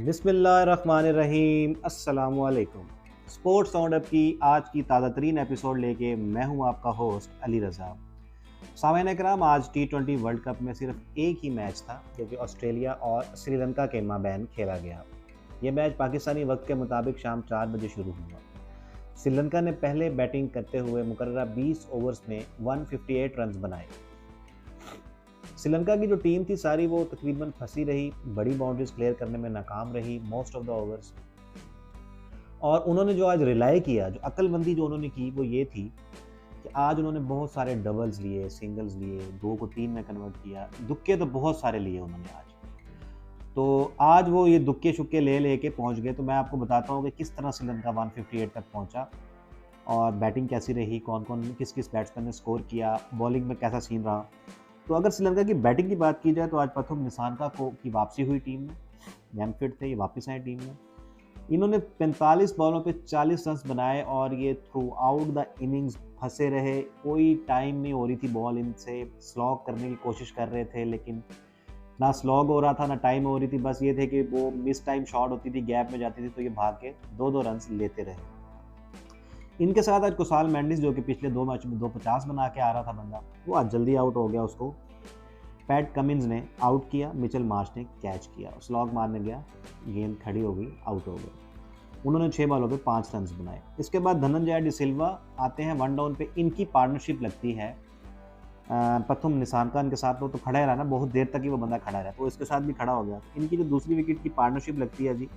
बिस्मिल्लाहिर्रहमानिर्रहीम अस्सलामुअलैकुम। Sports round up की आज की ताज़ा तरीन एपिसोड लेके मैं हूं आपका होस्ट अली रज़ा। सामाईन इकराम, आज T20 वर्ल्ड कप में सिर्फ एक ही मैच था जो कि ऑस्ट्रेलिया और श्रीलंका के माबैन खेला गया। ये मैच पाकिस्तानी वक्त के मुताबिक शाम 4 बजे शुरू हुआ। श्रीलंका ने पहले बैटिंग करते हुए मुकर्ररा 20 ओवर्स में 158 रन बनाए। श्रीलंका की जो टीम थी सारी वो तकरीबन फंसी रही, बड़ी बाउंड्रीज क्लियर करने में नाकाम रही मोस्ट ऑफ द ओवर्स। और उन्होंने जो आज रिलाई किया, जो अक्लबंदी जो उन्होंने की वो ये थी कि आज उन्होंने बहुत सारे डबल्स लिए, सिंगल्स लिए, 2 को 3 में कन्वर्ट किया। दुक्के तो बहुत सारे लिए उन्होंने आज। तो आज वो ये दुक्के शुक्के लेके पहुंच गए। तो मैं आपको बताता हूँ कि किस तरह श्रीलंका 158 तक पहुंचा और बैटिंग कैसी रही, कौन कौन किस किस बैट्समैन ने स्कोर किया, बॉलिंग में कैसा सीन रहा। तो अगर श्रीलंका की बैटिंग की बात की जाए तो आज प्रथम निसानका की वापसी हुई टीम में। मैनफिट थे, ये वापस आए टीम में। इन्होंने 45 बॉलों पे 40 रन बनाए और ये थ्रू आउट द इनिंग्स फंसे रहे। कोई टाइम नहीं हो रही थी बॉल इनसे, स्लॉग करने की कोशिश कर रहे थे लेकिन ना स्लॉग हो रहा था ना टाइम हो रही थी। बस ये थे कि वो मिस टाइम शॉट होती थी, गैप में जाती थी तो ये भाग के 2-2 रन लेते रहे। इनके साथ आज कुशाल मेंडिस जो कि पिछले 2 मैच में 250 बना के आ रहा था बंदा, वो आज जल्दी आउट हो गया। उसको पैट कमिंस ने आउट किया, मिचेल मार्श ने कैच किया, स्लॉग मारने गया, गेंद खड़ी हो गई, आउट हो गए। उन्होंने 6 बॉलों पे 5 रन बनाए। इसके बाद धनंजय डिसिल्वा आते हैं वन डाउन पे। इनकी पार्टनरशिप लगती है प्रथम निसानका के साथ। वो तो खड़ा रहा ना, बहुत देर तक ही वो बंदा खड़ा रहा, तो इसके साथ भी खड़ा हो गया। इनकी जो दूसरी विकेट की पार्टनरशिप लगती है जी,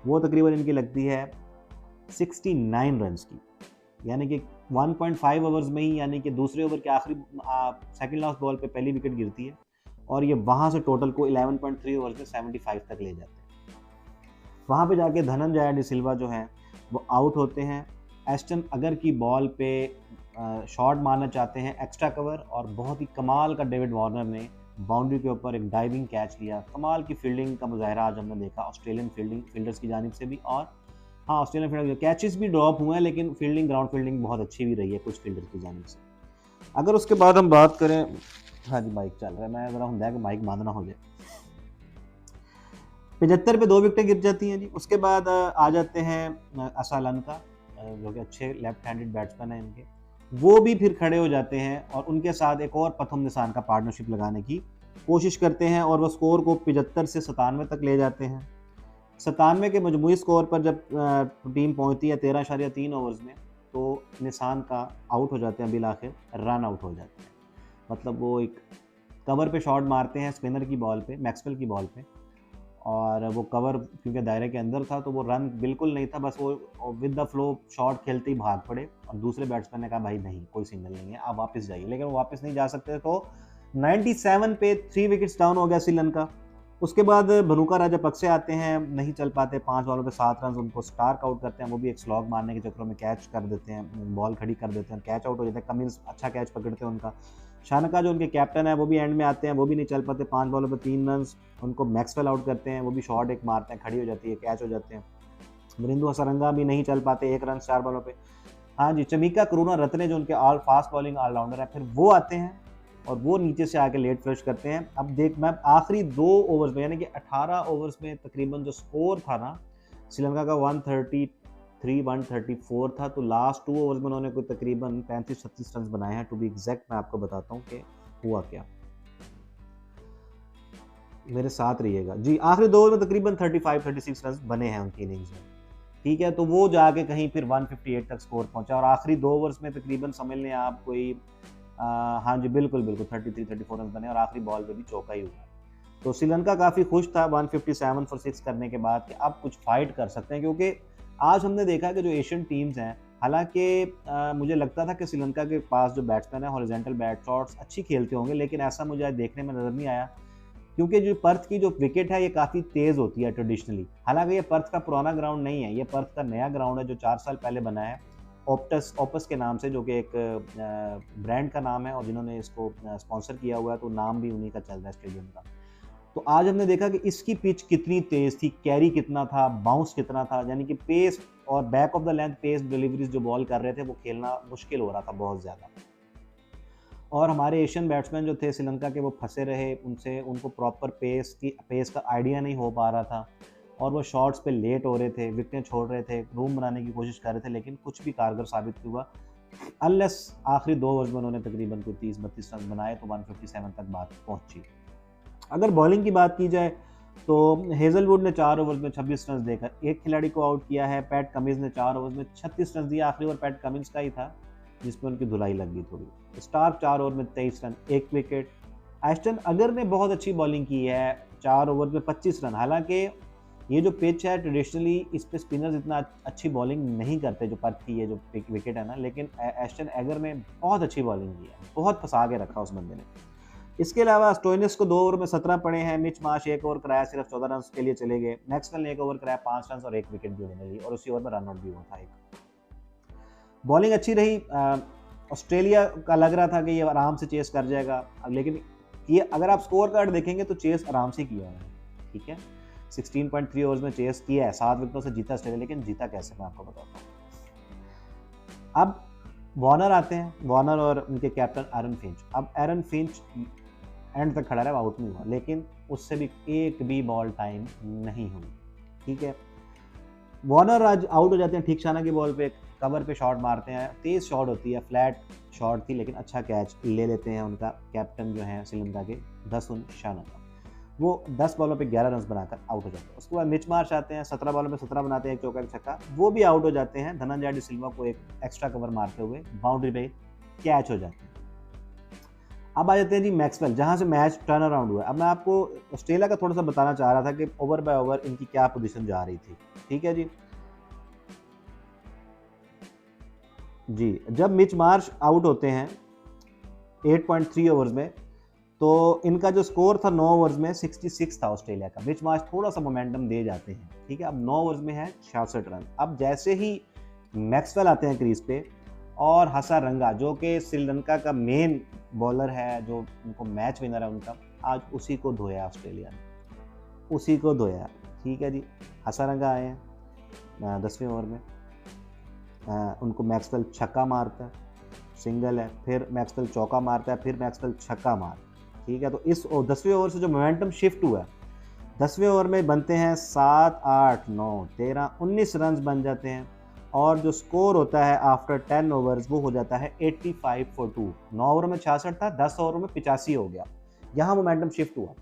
वो तकरीबन इनकी लगती है 69 रन की, यानी कि 1.5 ओवर्स में ही, यानी कि दूसरे ओवर के आखिरी सेकंड लास्ट बॉल पे पहली विकेट गिरती है और ये वहाँ से टोटल को 11.3 ओवर्स में 75 तक ले जाते हैं। वहाँ पे जाके धनंजय डिसिल्वा जो हैं वो आउट होते हैं। एस्टन अगर की बॉल पे शॉट मारना चाहते हैं, एक्स्ट्रा कवर, और बहुत ही कमाल का डेविड वार्नर ने बाउंड्री के ऊपर एक डाइविंग कैच लिया। कमाल की फील्डिंग का मुजाहरा आज हमने देखा ऑस्ट्रेलियन फील्डर्स की जानिब से भी। और हाँ, ऑस्ट्रेलियन फील्डर कैचेस भी ड्रॉप हुए हैं लेकिन फील्डिंग, ग्राउंड फील्डिंग बहुत अच्छी भी रही है कुछ फील्डर की जानिब से। अगर उसके बाद हम बात करें, हाँ जी माइक चल रहा है, मैं ज़रा होता है कि माइक बंद ना हो जाए। 75 पे 2 विकेटें गिर जाती हैं जी। उसके बाद आ जाते हैं असालनका, जो कि अच्छे लेफ्ट हैंडेड बैट्समैन हैं इनके। वो भी फिर खड़े हो जाते हैं और उनके साथ एक और प्रथम निशान का पार्टनरशिप लगाने की कोशिश करते हैं और वो स्कोर को 75 से 97 तक ले जाते हैं। 97 के मजमूई स्कोर पर जब टीम पहुंचती है 13.3 ओवर्स में, तो निशान का आउट हो जाते हैं, बिल आखिर रन आउट हो जाते हैं। मतलब वो एक कवर पे शॉट मारते हैं स्पिनर की बॉल पे, मैक्सवेल की बॉल पे, और वो कवर क्योंकि दायरे के अंदर था तो वो रन बिल्कुल नहीं था, बस वो विद द फ्लो शॉट खेलते ही भाग पड़े और दूसरे बैट्समैन ने कहा भाई नहीं, कोई सिंगल नहीं है, आप वापस जाइए। लेकिन वो वापस नहीं जा सकते, तो 97 पे 3 विकेट्स डाउन हो गया श्रीलंका। उसके बाद भनुका राजापक्से आते हैं, नहीं चल पाते, 5 बॉलों पे 7 रन, उनको स्टार्क आउट करते हैं। वो भी एक स्लॉग मारने के चक्करों में कैच कर देते हैं, बॉल खड़ी कर देते हैं, कैच आउट हो जाते हैं। कमिंस अच्छा कैच पकड़ते हैं उनका। शानका जो उनके कैप्टन है वो भी एंड में आते हैं, वो भी नहीं चल पाते, 5 बॉलों पे 3 रन, उनको मैक्सवेल आउट करते हैं, वो भी शॉट एक मारते हैं, खड़ी हो जाती है, कैच हो जाते हैं। वरिंदु हसरंगा भी नहीं चल पाते, 1 रन 4 बॉलों पे। हाँ जी, चमिका करुणा रत्ने जो उनके ऑल फास्ट बॉलिंग ऑलराउंडर है, फिर वो आते हैं और वो नीचे से आके लेट फ्लश करते हैं। अब देख, मैं आखिरी 2 ओवर्स में, यानी कि 18 ओवर्स में तकरीबन जो स्कोर था ना श्रीलंका का 133 134 था, तो लास्ट 2 ओवर्स में उन्होंने कोई तकरीबन 35-36 रन बनाए हैं। टू बी एग्जैक्ट मैं आपको बताता हूँ कि हुआ क्या, मेरे साथ रहिएगा जी। आखिरी 2 ओवर में तकरीबन 35-36 रन बने हैं उनकी इनिंग्स में, ठीक है। तो वो जाके कहीं फिर 158 तक स्कोर पहुंचा और आखिरी 2 ओवर्स में तकरीबन समझ लें आप कोई हाँ जी बिल्कुल 33-34 रन बने और आखिरी बॉल पे भी चौका ही हुआ। तो श्रीलंका काफ़ी खुश था 157 फॉर 6 करने के बाद कि अब कुछ फाइट कर सकते हैं, क्योंकि आज हमने देखा कि जो एशियन टीम्स हैं, हालांकि मुझे लगता था कि श्रीलंका के पास जो बैट्समैन है हॉरिजॉन्टल बैट शॉट्स अच्छी खेलते होंगे, लेकिन ऐसा मुझे आज देखने में नज़र नहीं आया, क्योंकि जो पर्थ की जो विकेट है ये काफ़ी तेज़ होती है ट्रेडिशनली। हालांकि ये पर्थ का पुराना ग्राउंड नहीं है, ये पर्थ का नया ग्राउंड है जो 4 साल पहले बना है ओपस के नाम से, जो कि एक ब्रांड का नाम है और जिन्होंने इसको स्पॉन्सर किया हुआ है, तो नाम भी उन्हीं का चल रहा है स्टेडियम का। तो आज हमने देखा कि इसकी पिच कितनी तेज़ थी, कैरी कितना था, बाउंस कितना था, यानी कि पेस और back of the length pace deliveries जो बॉल कर रहे थे वो खेलना मुश्किल हो रहा था बहुत ज़्यादा। और हमारे एशियन बैट्समैन जो थे श्रीलंका के वो फंसे रहे, उनको प्रॉपर पेस का आइडिया नहीं हो पा रहा था। और वो शॉट्स पे लेट हो रहे थे, विकेटें छोड़ रहे थे, रूम बनाने की कोशिश कर रहे थे, लेकिन कुछ भी कारगर साबित नहीं हुआ। अनलेस आखिरी 2 ओवर्स में उन्होंने तकरीबन कोई 30-32 रन बनाए तो 157 तक बात पहुंची। अगर बॉलिंग की बात की जाए तो हेजलवुड ने 4 ओवर्स में 26 रन देकर एक खिलाड़ी को आउट किया है। पैट कमिंस ने 4 ओवर्स में 36 रन दिए। आखिरी ओवर पैट कमिंस का ही था जिसमें उनकी धुलाई लग गई थोड़ी। स्टार्क 4 ओवर में 23 रन, 1 विकेट। एस्टन अगर ने बहुत अच्छी बॉलिंग की है, 4 ओवर में 25 रन। हालांकि ये जो पिच है ट्रेडिशनली इस पे स्पिनर्स इतना अच्छी बॉलिंग नहीं करते, जो पर्थ की ये जो विकेट है ना, लेकिन एस्टन एगर ने बहुत अच्छी बॉलिंग की है, बहुत फंसा के रखा उस बंदे ने। इसके अलावा स्टोइनिस को 2 ओवर में 17 पड़े हैं। मिच मार्श 1 ओवर कराया, सिर्फ 14 रन के लिए चले गए। मैक्सवेल ने 1 ओवर कराया, 5 रन और 1 विकेट भी उन्होंने ली और उसी ओवर में रन आउट भी हुआ था एक। बॉलिंग अच्छी रही। ऑस्ट्रेलिया का लग रहा था कि ये आराम से चेस कर जाएगा, लेकिन ये अगर आप स्कोर कार्ड देखेंगे तो चेस आराम से किया है, ठीक है। 16.3 ओवर्स में चेस किया है, 7 विकेटों से जीता ऑस्ट्रेलिया, लेकिन जीता कैसे मैं आपको बताता हूँ। अब वार्नर आते हैं, वार्नर और उनके कैप्टन एरन फिंच। अब एरन फिंच एंड तक खड़ा रहा, आउट नहीं हुआ, लेकिन उससे भी एक भी बॉल टाइम नहीं हुई, ठीक है। वार्नर आज आउट हो जाते हैं ठीक शाना की बॉल पे, कवर पे शॉट मारते हैं, तेज शॉट होती है, फ्लैट शॉट थी, लेकिन अच्छा कैच ले लेते हैं उनका कैप्टन जो है श्रीलंका के दसुन शाना का। वो 10 बॉलों पे 11 रन बनाकर आउट हो जाते हैं। उसके बाद मिच मार्श आते हैं, 17 बॉलों पे 17 बनाते हैं, एक चौका एक छक्का, वो भी आउट हो जाते हैं। धनंजय डी सिल्वा को एक एक्स्ट्रा कवर मारते हुए बाउंड्री पे कैच हो जाते हैं। अब आ जाते हैं जी मैक्सवेल, जहां से मैच टर्न अराउंड हुआ। अब मैं आपको ऑस्ट्रेलिया का थोड़ा सा बताना चाह रहा था कि ओवर बाय ओवर इनकी क्या पोजीशन जा रही थी, ठीक है जी। जब मिच मार्श आउट होते हैं 8.3 ओवर्स में, तो इनका जो स्कोर था 9 ओवर्स में 66 था ऑस्ट्रेलिया का। मिच मार्श थोड़ा सा मोमेंटम दे जाते हैं, ठीक है। अब 9 ओवर्स में है 66 रन। अब जैसे ही मैक्सवेल आते हैं क्रीज पे और हसारंगा, जो कि श्रीलंका का मेन बॉलर है, जो उनको मैच विनर है उनका, आज उसी को धोया ऑस्ट्रेलिया ने, उसी को धोया, ठीक है जी। हसारंगा आए हैं 10वें ओवर में, उनको मैक्सवेल छक्का मारता है, सिंगल है, फिर मैक्सवेल चौका मारता है, फिर मैक्सवेल छक्का मारता है, ठीक है। तो इस 10वें ओवर से जो मोमेंटम शिफ्ट हुआ है, 10वें ओवर में बनते हैं 7, 8, 9, 13, 19 रन बन जाते हैं और जो स्कोर होता है आफ्टर 10 ओवर्स वो हो जाता है 85 for 2। 9 ओवर में 66 था, 10 ओवर में 85 हो गया। यहाँ मोमेंटम शिफ्ट हुआ,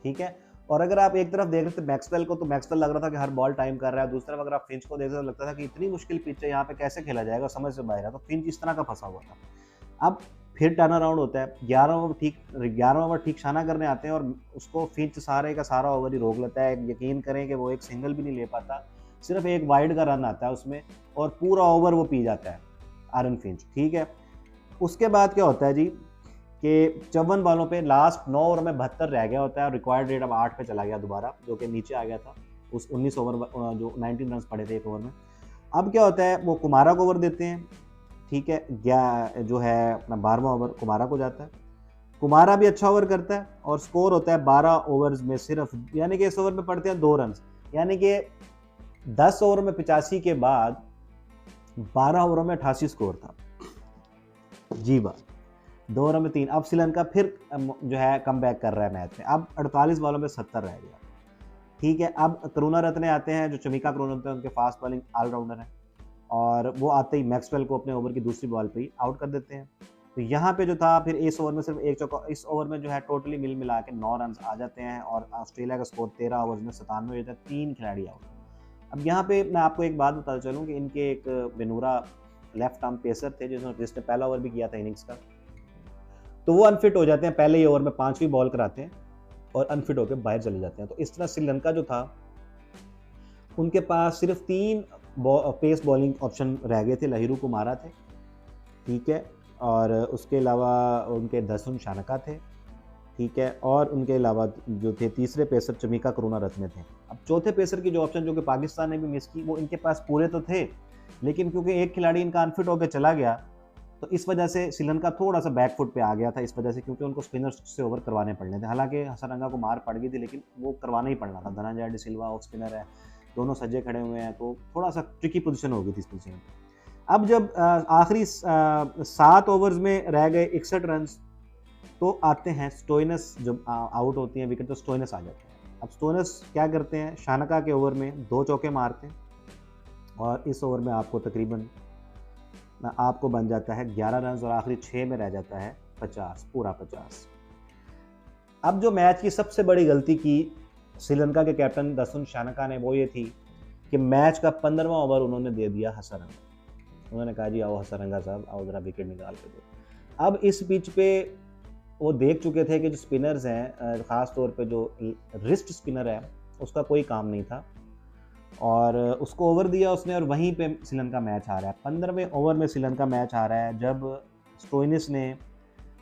ठीक है। और अगर आप एक तरफ देख रहे थे मैक्सवेल को, तो मैक्सवेल लग रहा था कि हर बॉल टाइम कर रहा है। दूसरी तरफ अगर आप फिंच को देख रहे तो लगता था कि इतनी मुश्किल पिच है, यहाँ पे कैसे खेला जाएगा, समझ से बाहर है। तो फिंच इस तरह का फंसा हुआ था। अब फिर टर्न अराउंड होता है, 11 ओवर ठीक शाना करने आते हैं और उसको फिंच सारे का सारा ओवर ही रोक लेता है। यकीन करें कि वो एक सिंगल भी नहीं ले पाता, सिर्फ एक वाइड का रन आता है उसमें और पूरा ओवर वो पी जाता है एरन फिंच, ठीक है। उसके बाद क्या होता है जी कि 54 बॉलों पे लास्ट 9 ओवर में 72 रह गया होता है। रिक्वायर्ड रेट अब 8 पे चला गया दोबारा, जो कि नीचे आ गया था उस 19 ओवर जो 19 रन पड़े थे एक ओवर में। अब क्या होता है, वो कुमारा को ओवर देते हैं, ठीक है। जो है अपना 12वां ओवर कुमारा को जाता है। कुमारा भी अच्छा ओवर करता है और स्कोर होता है 12 ओवर्स में सिर्फ, यानी कि इस ओवर में पड़ते हैं 2 रन, यानी कि 10 ओवर में 85 के बाद 12 ओवरों में 88 स्कोर था जी बात। 2 ओवर में 3। अब श्रीलंका फिर जो है कम बैक कर रहा है मैच में। अब 48 बॉलों में 70 रह गया, ठीक है। अब करुणारत्ने आते हैं, जो चमिका करुणारत्ने उनके फास्ट बॉलिंग ऑलराउंडर हैं, और वो आते ही मैक्सवेल को अपने ओवर की दूसरी बॉल पे ही आउट कर देते हैं। तो यहाँ पे जो था फिर इस ओवर में सिर्फ एक चौका, इस ओवर में जो है टोटली मिल मिला के 9 रन आ जाते हैं और ऑस्ट्रेलिया का स्कोर 13 ओवर में 97 हो जाता है, 3 खिलाड़ी आउट। अब यहाँ पे मैं आपको एक बात बताता चलूँ कि इनके एक बेनूरा लेफ्ट आर्म पेसर थे जिसने पहला ओवर भी किया था इनिंग्स का, तो वो अनफिट हो जाते हैं पहले ही ओवर में, 5वीं बॉल कराते हैं और अनफिट होकर बाहर चले जाते हैं। तो इस तरह श्रीलंका जो था उनके पास सिर्फ 3 पेस बॉलिंग ऑप्शन रह गए थे। लहिरू कुमारा थे, ठीक है, और उसके अलावा उनके दसुन शानका थे, ठीक है, और उनके अलावा जो थे तीसरे पेसर चमिका करुणारत्ने थे। अब चौथे पेसर की जो ऑप्शन जो कि पाकिस्तान ने भी मिस की, वो इनके पास पूरे तो थे, लेकिन क्योंकि एक खिलाड़ी इनका अनफिट होकर चला गया तो इस वजह से श्रीलंका थोड़ा सा बैकफुट पे आ गया था, इस वजह से क्योंकि उनको स्पिनर्स से ओवर करवाने पड़ने थे। हालांकि हसरंगा को मार पड़ गई थी, लेकिन वो करवाना ही पड़ना था। धनंजय डी सिल्वा ऑफ स्पिनर है, दोनों सज्जे खड़े हुए हैं, तो थोड़ा सा ट्रिकी पोजीशन हो गई थी इस पोजीशन में। अब जब आखिरी 7 ओवर्स में रह गए 61 रन, तो आते हैं स्टोइनिस, जब आउट होती हैं विकेट तो स्टोइनिस आ जाते हैं। अब स्टोइनिस क्या करते हैं, शानका के ओवर में 2 चौके मारते हैं और इस ओवर में आपको तकरीबन आपको बन जाता है 11 रन और आखिरी 6 में रह जाता है 50, पूरा 50। अब जो मैच की सबसे बड़ी गलती की श्रीलंका के कैप्टन दसुन शानका ने वो ये थी कि मैच का 15वां ओवर उन्होंने दे दिया हसरंगा। उन्होंने कहा जी आओ हसरंगा साहब, आओ ज़रा विकेट निकाल के दो। अब इस पिच पे वो देख चुके थे कि जो स्पिनर्स हैं, ख़ास तौर पे जो रिस्ट स्पिनर है उसका कोई काम नहीं था और उसको ओवर दिया उसने और वहीं पे श्रीलंका मैच हारा है। 15वें ओवर में श्रीलंका मैच हारा है जब स्टोइनिस ने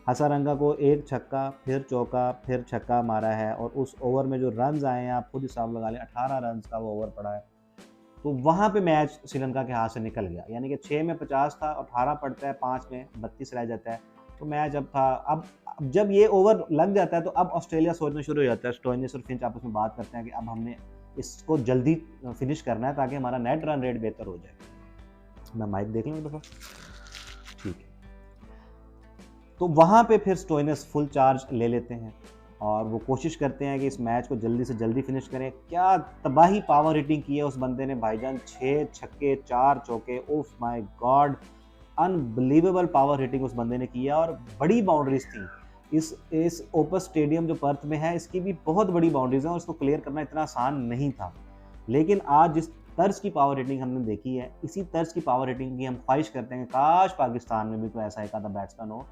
हसारंगा को एक छक्का फिर चौका फिर छक्का मारा है और उस ओवर में जो रन्स आए हैं आप खुद हिसाब लगा लें, 18 रन का वो ओवर पड़ा है। तो वहाँ पे मैच श्रीलंका के हाथ से निकल गया, यानी कि 6 में 50 था, 18 पड़ता है, 5 में 32 रह जाता है। तो मैच अब था, अब जब ये ओवर लग जाता है तो अब ऑस्ट्रेलिया सोचना शुरू हो जाता है, स्टोइनिस और फिंच आपस में बात करते हैं कि अब हमने इसको जल्दी फिनिश करना है ताकि हमारा नेट रन रेट बेहतर हो जाए। मैं माइक देख लूँ एक दफ़ा, ठीक है। तो वहाँ पे फिर स्टोइनिस फुल चार्ज ले लेते हैं और वो कोशिश करते हैं कि इस मैच को जल्दी से जल्दी फिनिश करें। क्या तबाही पावर हिटिंग की है उस बंदे ने भाईजान, 6 छक्के 4 चौके, oh my god, unbelievable power hitting उस बंदे ने किया और बड़ी बाउंड्रीज थी। इस ओपस स्टेडियम जो पर्थ में है इसकी भी बहुत बड़ी बाउंड्रीज हैं और इसको क्लियर करना इतना आसान नहीं था। लेकिन आज जिस तर्ज की पावर हिटिंग हमने देखी है, इसी तर्ज की पावर हिटिंग की हम ख्वाहिश करते हैं कि काश पाकिस्तान में भी कोई ऐसा एक आधा बैट्समैन हो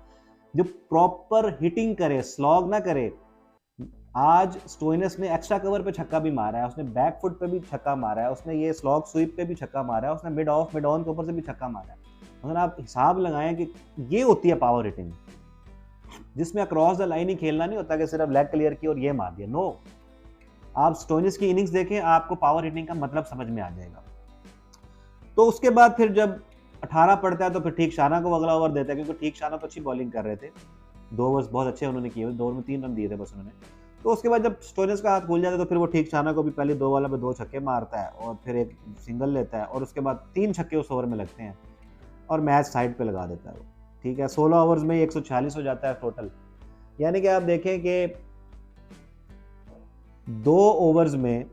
जो प्रॉपर हिटिंग करे, स्लॉग ना करे। आज स्टोइनिस ने एक्स्ट्रा कवर पे छक्का भी मारा है, उसने बैक फुट पे भी छक्का मारा है, उसने ये स्लॉग स्वीप पे भी छक्का मारा है, उसने मिड ऑफ मिड ऑन के ऊपर से भी छक्का मारा है। अगर आप हिसाब लगाएं कि ये होती है पावर हिटिंग, जिसमें अक्रॉस द लाइन ही खेलना नहीं होता कि सिर्फ लेग क्लियर की और ये मार दिया। नो, आप स्टोइनिस की इनिंग्स देखें, आपको पावर हिटिंग का मतलब समझ में आ जाएगा। तो उसके बाद फिर जब 18 पड़ता है तो फिर ठीक शाना को अगला ओवर देता है, क्योंकि ठीक शाना तो अच्छी बॉलिंग कर रहे थे, 2 ओवर्स बहुत अच्छे उन्होंने किए, 2 ओवर में 3 रन दिए थे बस उन्होंने। तो उसके बाद जब स्टोइनिस का हाथ खुल जाता है तो फिर वो ठीक शाना को भी पहले 2 वाला पे 2 छक्के मारता है और फिर एक सिंगल लेता है और उसके बाद 3 छक्के उस ओवर में लगते हैं और मैच साइड पे लगा देता है वो। ठीक है, 16 ओवर्स में 146 हो जाता है टोटल। यानी कि आप देखें कि 2 ओवर्स में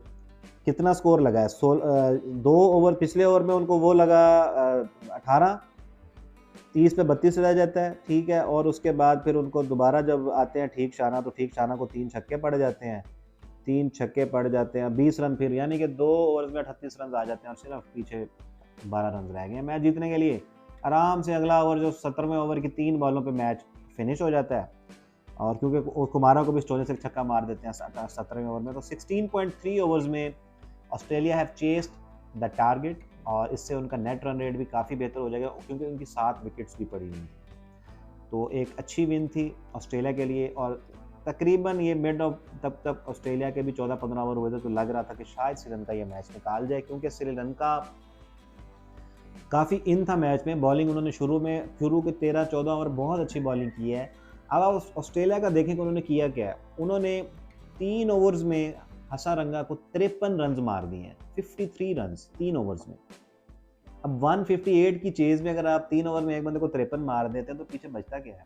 कितना स्कोर लगा है। 2 ओवर पिछले ओवर में उनको वो लगा 18, 30 पे 32 रह जाता है, ठीक है। और उसके बाद फिर उनको दोबारा जब आते हैं ठीक शाना तो ठीक शाना को 3 छक्के पड़ जाते हैं, 3 छक्के पड़ जाते हैं, 20 रन फिर, यानी कि 2 ओवर्स में 38 रन आ जाते हैं और सिर्फ पीछे 12 रन रह गए मैच जीतने के लिए। आराम से अगला ओवर जो 17वें ओवर की 3 बॉलों पे मैच फिनिश हो जाता है और क्योंकि कुमारा को भी स्टोइनिस से छक्का मार देते हैं 17वें ओवर में। तो 16.3 ओवर्स में Australia have chased the target और इससे उनका नेट रन रेट भी काफ़ी बेहतर हो जाएगा क्योंकि उनकी 7 विकेट्स भी पड़ी हुई हैं। तो एक अच्छी विन थी ऑस्ट्रेलिया के लिए और तकरीबन ये मिड ऑफ तब ऑस्ट्रेलिया के भी 14-15 ओवर हुए थे तो लग रहा था कि शायद श्रीलंका ये मैच निकाल जाए, क्योंकि श्रीलंका काफ़ी इन था मैच में। बॉलिंग उन्होंने शुरू के 13-14 ओवर बहुत अच्छी बॉलिंग की है। अब आप ऑस्ट्रेलिया का देखें कि उन्होंने किया क्या है। उन्होंने 3 ओवर्स में हसारंगा को 53 रन मार दिए हैं, 53 रन 3 ओवर्स में। अब 158 की चेज में अगर आप 3 ओवर में एक बंदे को 53 मार देते हैं तो पीछे बचता क्या है।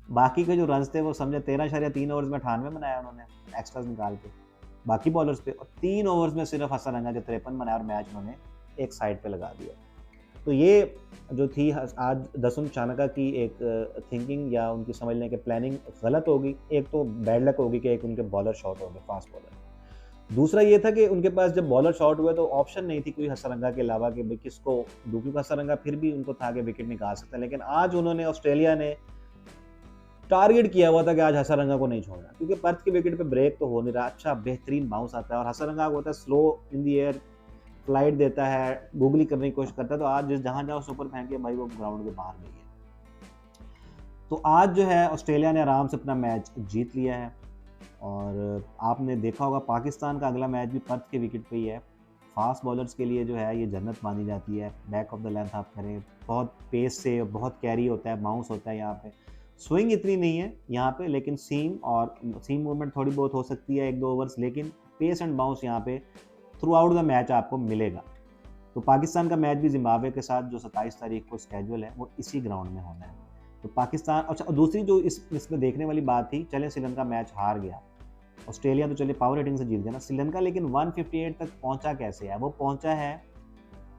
बाकी के जो रन थे वो समझे 13.3 ओवर्स में 98 बनाया उन्होंने एक्स्ट्रास निकाल के बाकी बॉलर्स पे, और 3 ओवर्स में सिर्फ हसारंगा के 53 बनाया और मैच उन्होंने एक साइड पे लगा दिया। तो ये जो थी आज दसुन शानका की एक थिंकिंग या उनकी समझने के प्लानिंग गलत होगी। एक तो बैड लक होगी कि एक उनके बॉलर शॉट हो गए, फास्ट बॉलर। दूसरा ये था कि उनके पास जब बॉलर शॉट हुए तो ऑप्शन नहीं थी कोई हसारंगा के अलावा कि भाई किसको क्योंकि हसारंगा फिर भी उनको था कि विकेट निकाल सकते हैं। लेकिन आज उन्होंने ऑस्ट्रेलिया ने टारगेट किया हुआ था कि आज हसारंगा को नहीं छोड़ना, क्योंकि पर्थ के विकेट पे ब्रेक तो हो नहीं रहा, अच्छा बेहतरीन बाउंस आता है और हसारंगा को होता है स्लो इन दी एयर, फ्लाइट देता है, गूगली करने की कोशिश करता है। तो आज जहां जहां सुपर फेंके भाई वो ग्राउंड के बाहर गई है। तो आज जो है ऑस्ट्रेलिया ने आराम से अपना मैच जीत लिया है और आपने देखा होगा पाकिस्तान का अगला मैच भी पर्थ के विकेट पे ही है। फास्ट बॉलर्स के लिए जो है ये जन्नत मानी जाती है। बैक ऑफ द लेंथ आप करें, बहुत पेस से बहुत कैरी होता है, बाउंस होता है। यहाँ पे स्विंग इतनी नहीं है यहाँ पे, लेकिन सीम मूवमेंट थोड़ी बहुत हो सकती है 1-2 ओवर्स, लेकिन पेस एंड बाउंस यहाँ पे थ्रू आउट द मैच आपको मिलेगा। तो पाकिस्तान का मैच भी जिम्बाब्वे के साथ जो 27 तारीख को स्केड्यूल है वो इसी ग्राउंड में होना है। तो पाकिस्तान, अच्छा दूसरी जो इसमें देखने वाली बात थी, चले श्रीलंका मैच हार गया ऑस्ट्रेलिया तो चलिए पावर हिटिंग से जीत गया ना, श्रीलंका लेकिन 158 तक पहुंचा कैसे है? वो पहुंचा है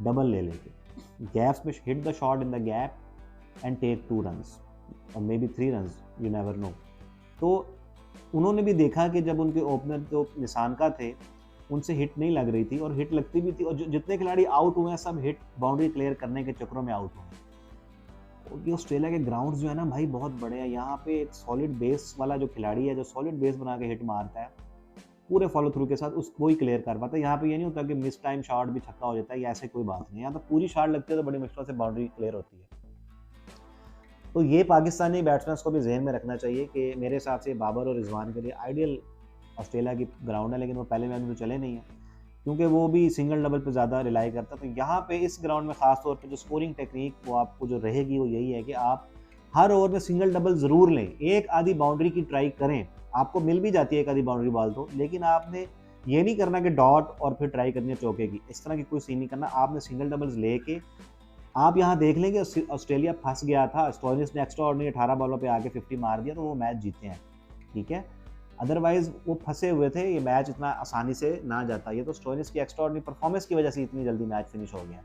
डबल ले लेके, गैप्स में hit the shot in the gap and take 2 runs और maybe 3 runs, you never know. तो उन्होंने भी देखा कि जब उनके ओपनर जो निशानका थे उनसे हिट नहीं लग रही थी, और हिट लगती भी थी, और जितने खिलाड़ी आउट हुए हैं सब हिट बाउंड्री क्लियर करने के चक्करों में आउट हुए। क्योंकि ऑस्ट्रेलिया के ग्राउंड्स जो है ना भाई बहुत बड़े हैं, यहाँ पे एक सॉलिड बेस वाला जो खिलाड़ी है, जो सॉलिड बेस बना के हिट मारता है पूरे फॉलो थ्रू के साथ, उसको ही क्लियर कर पाता है। यहाँ पे ये नहीं होता कि मिस टाइम शॉट भी छक्का हो जाता है, या ऐसे कोई बात नहीं। यहाँ तो पूरी शॉट लगती है तो बड़ी मुश्किल से बाउंड्री क्लियर होती है। तो ये पाकिस्तानी बैट्समैन को भी जहन में रखना चाहिए कि मेरे हिसाब से बाबर और रिजवान के लिए आइडियल ऑस्ट्रेलिया की ग्राउंड है, लेकिन वो पहले मैच में तो चले नहीं है क्योंकि वो भी सिंगल डबल पे ज़्यादा रिलाई करता है। तो यहाँ पे इस ग्राउंड में ख़ास तौर पे जो स्कोरिंग टेक्निक वो आपको जो रहेगी वो यही है कि आप हर ओवर में सिंगल डबल ज़रूर लें, एक आधी बाउंड्री की ट्राई करें, आपको मिल भी जाती है एक आधी बाउंड्री बॉल तो, लेकिन आपने ये नहीं करना कि डॉट और फिर ट्राई करनी है चौके की, इस तरह की कोई सीन नहीं करना। आपने सिंगल डबल्स लेके आप यहाँ देख लेंगे ऑस्ट्रेलिया फंस गया था, स्टोइनिस ने एक्स्ट्रा ऑर्डिनरी 18 बॉलों पे आके 50 मार दिया तो वो मैच जीते हैं, ठीक है। अदरवाइज वो फंसे हुए थे, ये मैच इतना आसानी से ना जाता। ये तो स्टोइनिस की एक्स्ट्रा ऑर्डिनरी परफॉर्मेंस की वजह से इतनी जल्दी मैच फिनिश हो गया।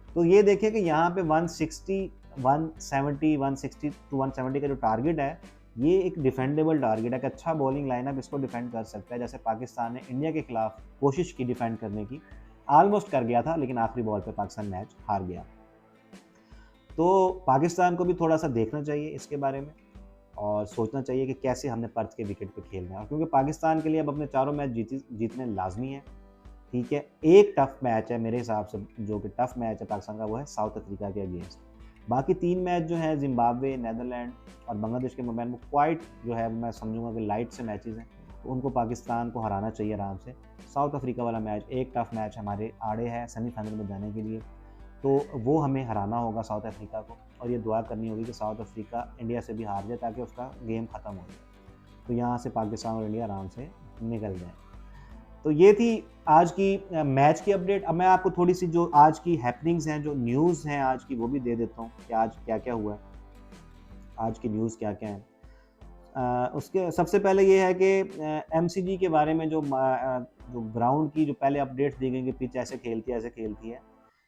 तो ये देखिए कि यहाँ पे 160, 170, 160 टू 170 का जो टारगेट है ये एक डिफेंडेबल टारगेट है कि अच्छा बॉलिंग लाइनअप इसको डिफेंड कर सकता है। जैसे पाकिस्तान ने इंडिया के खिलाफ कोशिश की डिफेंड करने की, ऑलमोस्ट कर गया था, लेकिन आखिरी बॉल पे पाकिस्तान मैच हार गया। तो पाकिस्तान को भी थोड़ा सा देखना चाहिए इसके बारे में और सोचना चाहिए कि कैसे हमने पर्थ के विकेट पे खेलना है, क्योंकि पाकिस्तान के लिए अब अपने चारों मैच जीतने लाजमी है, ठीक है। एक टफ मैच है मेरे हिसाब से, जो कि टफ मैच है पाकिस्तान का, वो है साउथ अफ्रीका के अगेंस्ट। बाकी 3 मैच जो है जिम्बाब्वे, नेदरलैंड और बांग्लादेश के मोबाइल में क्वाइट जो है मैं समझूंगा कि लाइट से मैचेस हैं, तो उनको पाकिस्तान को हराना चाहिए आराम से। साउथ अफ्रीका वाला मैच एक टफ मैच हमारे आड़े है सेमीफाइनल में जाने के लिए, तो वो हमें हराना होगा साउथ अफ्रीका को, और ये दुआ करनी होगी कि साउथ अफ्रीका इंडिया से भी हार जाए ताकि उसका गेम ख़त्म हो जाए, तो यहाँ से पाकिस्तान और इंडिया आराम से निकल जाए। तो ये थी आज की मैच की अपडेट। अब मैं आपको थोड़ी सी जो आज की हैपनिंग्स हैं, जो न्यूज़ हैं आज की, वो भी दे देता हूँ कि आज क्या क्या हुआ है, आज की न्यूज़ क्या क्या है। उसके सबसे पहले ये है कि MCG के बारे में जो ग्राउंड की जो पहले अपडेट्स दी गई कि पिच ऐसे खेलती है,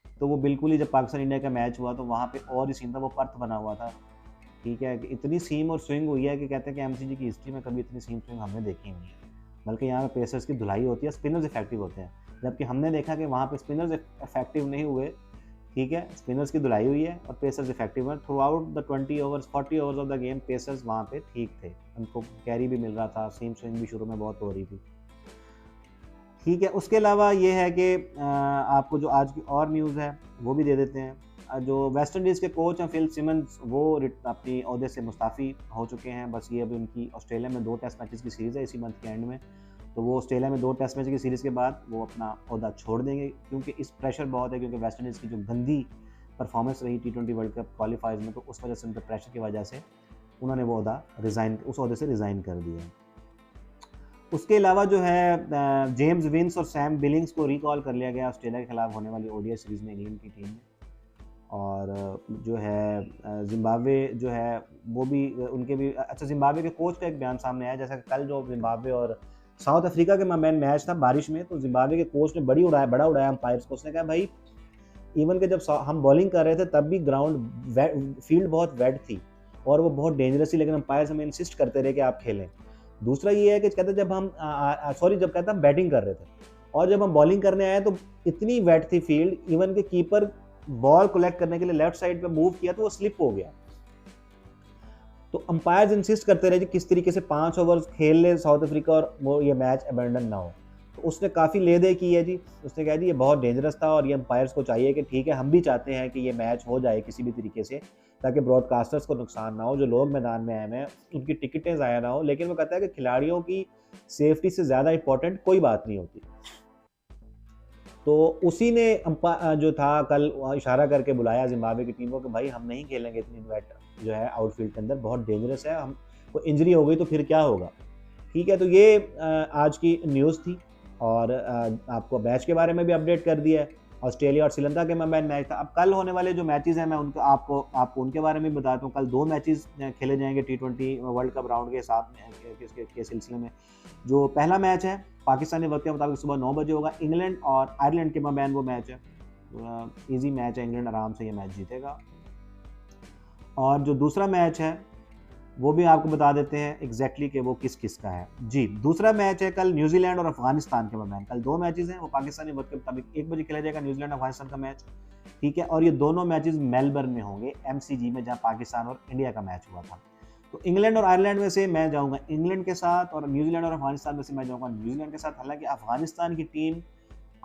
तो वो बिल्कुल ही जब पाकिस्तान इंडिया का मैच हुआ तो वहाँ पे और ही सीन था, वो पर्थ बना हुआ था, ठीक है। इतनी सीम और स्विंग हुई है कि कहते हैं कि MCG की हिस्ट्री में कभी इतनी सीम स्विंग हमने देखी नहीं है, बल्कि यहाँ पे पेसर्स की धुलाई होती है, स्पिनर्स इफेक्टिव होते हैं, जबकि हमने देखा कि वहाँ पे स्पिनर्स इफेक्टिव नहीं हुए, ठीक है। स्पिनर्स की धुलाई हुई है और पेसर्स इफेक्टिव हैं। Through out the 20 overs 40 overs of the game pacers वहाँ पे ठीक थे, उनको कैरी भी मिल रहा था, सीम स्विंग भी शुरू में बहुत हो रही थी, ठीक है। उसके अलावा ये है कि आपको जो आज की और न्यूज़ है वो भी दे देते हैं। जो वेस्ट इंडीज़ के कोच हैं फिल सिमंस, वो अपनी ओहदे से मुस्ताफ़ी हो चुके हैं। बस ये अभी उनकी ऑस्ट्रेलिया में 2 टेस्ट मैचेस की सीरीज़ है इसी मंथ के एंड में, तो वो ऑस्ट्रेलिया में 2 टेस्ट मैच की सीरीज़ के बाद वो अपना ओहदा छोड़ देंगे, क्योंकि इस प्रेशर बहुत है, क्योंकि वेस्ट इंडीज़ की जो गंदी परफॉर्मेंस रही T20 वर्ल्ड कप क्वालिफायर्स में, तो उस वजह से उनके प्रेशर की वजह से उन्होंने वो ओहदा उस ओहदे से रिज़ाइन कर दिया है। उसके अलावा जो है जेम्स विंस और सैम बिलिंग्स को रिकॉल कर लिया गया ऑस्ट्रेलिया के खिलाफ होने वाली ODI सीरीज़ में इंग्लैंड की टीम में, और जो है जिम्बाब्वे जो है वो भी उनके भी अच्छा, जिम्बाब्वे के कोच का एक बयान सामने आया, जैसा कि कल जो जिम्बाब्वे और साउथ अफ्रीका के मैन मैच था बारिश में, तो जिम्बाब्वे के कोच ने बड़ा उड़ाया अंपायर्स को। उसने कहा भाई इवन के जब हम बॉलिंग कर रहे थे तब भी ग्राउंड फील्ड बहुत वेट थी और वो बहुत डेंजरस थी, लेकिन अंपायर्स हमें इंसिस्ट करते रहे कि आप खेलें। दूसरा ये है कि कहते जब हम जब कहते हम बैटिंग कर रहे थे और जब हम बॉलिंग करने आए तो इतनी वेट थी फील्ड, इवन के कीपर बॉल कलेक्ट करने के लिए लेफ्ट साइड पे मूव किया तो वो स्लिप हो गया। तो अंपायर्स इंसिस्ट करते रहे कि किस तरीके से 5 ओवर्स खेल ले साउथ अफ्रीका और वो ये मैच अबेंडन ना हो। तो उसने काफ़ी ले दे की है जी, उसने कहा जी ये बहुत डेंजरस था और ये अंपायर्स को चाहिए कि ठीक है हम भी चाहते हैं कि ये मैच हो जाए किसी भी तरीके से, ताकि ब्रॉडकास्टर्स को नुकसान ना हो, जो लोग मैदान में आए हैं उनकी टिकटें ज़ाया ना हो। लेकिन वो कहता है कि खिलाड़ियों की सेफ्टी से ज़्यादा इंपॉर्टेंट कोई बात नहीं होती। तो उसी ने जो था कल इशारा करके बुलाया जिम्बाब्वे की टीम को कि भाई हम नहीं खेलेंगे इतनी वेट जो है आउटफील्ड के अंदर, बहुत डेंजरस है, हमको इंजरी हो गई तो फिर क्या होगा, ठीक है। तो ये आज की न्यूज़ थी और आपको मैच के बारे में भी अपडेट कर दिया है। ऑस्ट्रेलिया और श्रीलंका के मैच मैच था। अब कल होने वाले जो मैचेस हैं मैं उनको आपको उनके बारे में बताता हूँ। कल 2 मैचेस खेले जाएंगे T20 वर्ल्ड कप राउंड के साथ में के सिलसिले में। जो पहला मैच है पाकिस्तानी वक्त के मुताबिक सुबह 9 बजे होगा, इंग्लैंड और आयरलैंड के माबैन वो मैच है। ईजी मैच है, इंग्लैंड आराम से ये मैच जीतेगा। और जो दूसरा मैच है वो भी आपको बता देते हैं एग्जैक्टली कि वो किस किस का है। जी, दूसरा मैच है कल न्यूजीलैंड और अफगानिस्तान के माबैन। कल 2 मैचेस हैं, वो पाकिस्तानी वक्त के मुताबिक 1 बजे खेला जाएगा, न्यूजीलैंड अफगानिस्तान का मैच, ठीक है। और ये दोनों मैचेस मेलबर्न में होंगे, MCG में, जहां पाकिस्तान और इंडिया का मैच हुआ था। तो इंग्लैंड और आयरलैंड में से मैं जाऊंगा इंग्लैंड के साथ, और न्यूजीलैंड और अफगानिस्तान में से मैं जाऊंगा न्यूजीलैंड के साथ। हालांकि अफगानिस्तान की team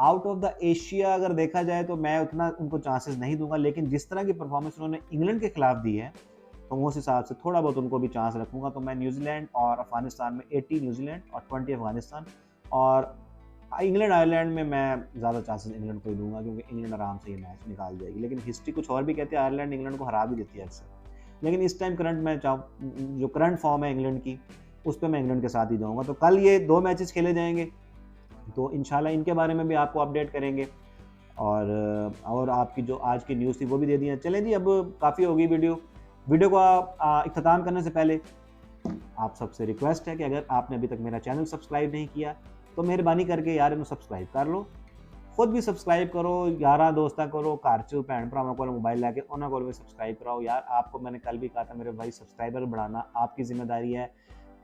out of the Asia अगर देखा जाए तो मैं उतना उनको चांसेस नहीं दूंगा, लेकिन जिस तरह की परफॉर्मेंस उन्होंने इंग्लैंड के खिलाफ दी है तो उस हिसाब से थोड़ा बहुत उनको भी चांस रखूंगा। तो मैं न्यूजीलैंड और अफगानिस्तान में 80 न्यूजीलैंड और 20 अफगानिस्तान, और इंग्लैंड आयरलैंड में मैं ज़्यादा चांसेस इंग्लैंड को ही दूंगा, क्योंकि इंग्लैंड आराम से ये मैच निकाल जाएगी। लेकिन हिस्ट्री कुछ और भी कहते हैं, आयरलैंड इंग्लैंड को हरा भी देती है अक्सर। लेकिन इस टाइम करंट मैं जो करंट फॉर्म है इंग्लैंड की, उस पर मैं इंग्लैंड के साथ ही जाऊँगा। तो कल ये 2 मैचेस खेले जाएंगे, तो इंशाल्लाह इनके बारे में भी आपको अपडेट करेंगे। और आपकी जो आज की न्यूज़ थी वो भी दे दी है। चलें जी, अब काफ़ी होगी वीडियो को इख्तिताम करने से पहले आप सबसे रिक्वेस्ट है कि अगर आपने अभी तक मेरा चैनल सब्सक्राइब नहीं किया तो मेहरबानी करके यार इन्हें सब्सक्राइब कर लो, खुद भी सब्सक्राइब करो, यारा दोस्ता करो, घर च भैन भरावां को मोबाइल लैके उन्होंने को भी सब्सक्राइब कराओ। यार आपको मैंने कल भी कहा था मेरे भाई, सब्सक्राइबर बढ़ाना आपकी जिम्मेदारी है।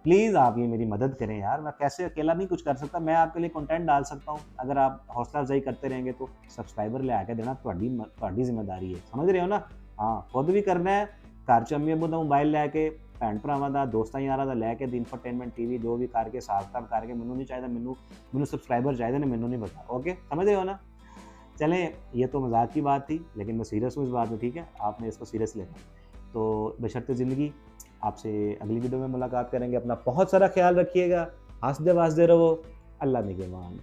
प्लीज़ आप ये मेरी मदद करें यार, मैं कैसे अकेला नहीं कुछ कर सकता। मैं आपके लिए कंटेंट डाल सकता हूँ, अगर आप हौसला अफजाई करते रहेंगे तो सब्सक्राइबर ले आके देना ਤੁਹਾਡੀ जिम्मेदारी है, समझ रहे हो ना। हाँ, खुद भी करना है, घर च अम्मी अबू का मोबाइल लैके भैन भरावां का दोस्तां यारां का लैके दी इंफरटेनमेंट TV जो भी करके हिसाब किताब करके मैनू नहीं चाहिए, मैनू सब्सक्राइबर चाहिए ने, मैनू नहीं पता। ओके, समझ रहे हो ना। चलें, ये तो मजाक की बात थी, लेकिन मैं सीरियस हूँ इस बात में, ठीक है। आपने इसको सीरियस लेना। तो बशर्ते ज़िंदगी, आपसे अगली वीडियो में मुलाकात करेंगे। अपना बहुत सारा ख्याल रखिएगा, हंसदे वासदे रहो। अल्लाह निगहबान।